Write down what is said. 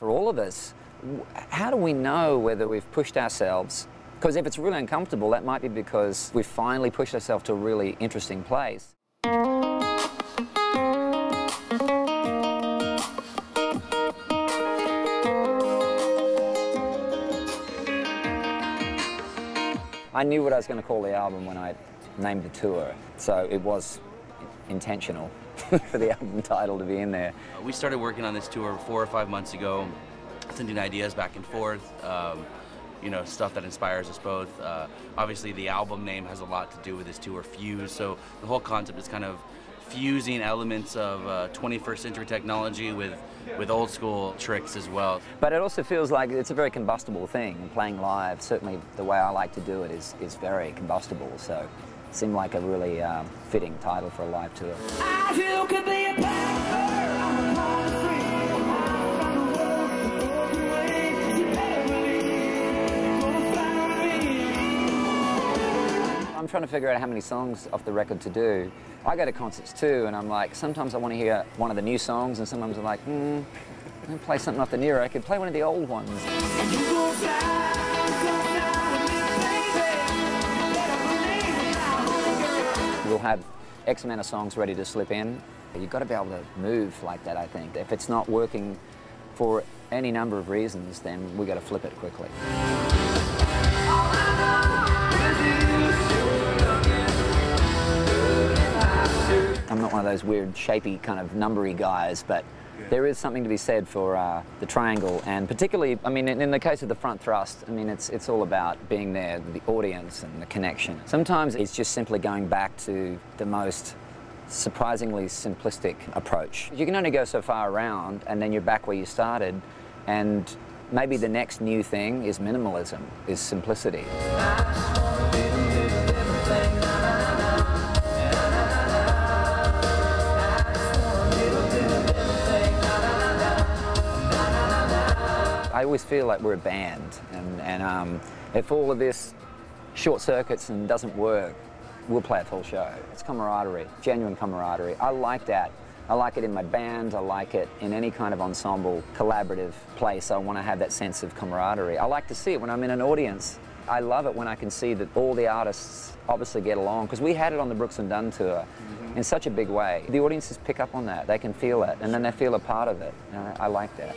For all of us, how do we know whether we've pushed ourselves? Because if it's really uncomfortable, that might be because we've finally pushed ourselves to a really interesting place. I knew what I was going to call the album when I named the tour, so it was intentional for the album title to be in there. We started working on this tour 4 or 5 months ago, sending ideas back and forth, you know, stuff that inspires us both. Obviously the album name has a lot to do with this tour, Fuse, so the whole concept is kind of fusing elements of 21st century technology with old school tricks as well. But it also feels like it's a very combustible thing. Playing live, certainly the way I like to do it is very combustible, so it seemed like a really fitting title for a live tour. I'm trying to figure out how many songs off the record to do. I go to concerts too, and I'm like, sometimes I want to hear one of the new songs, and sometimes I'm like, I'll play something off the new record, play one of the old ones. We'll have X amount of songs ready to slip in. You've got to be able to move like that, I think. If it's not working for any number of reasons, then we've got to flip it quickly. I'm not one of those weird, shapy, kind of numbery guys, but there is something to be said for the triangle, and particularly, I mean, in the case of the front thrust, I mean, it's all about being there, the audience and the connection. Sometimes it's just simply going back to the most surprisingly simplistic approach. You can only go so far around, and then you're back where you started, and maybe the next new thing is minimalism, is simplicity. I always feel like we're a band, and if all of this short circuits and doesn't work, we'll play a full show. It's camaraderie, genuine camaraderie. I like that. I like it in my band, I like it in any kind of ensemble, collaborative place. I want to have that sense of camaraderie. I like to see it when I'm in an audience. I love it when I can see that all the artists obviously get along, because we had it on the Brooks and Dunn tour in such a big way. The audiences pick up on that, they can feel it, and then they feel a part of it. I like that.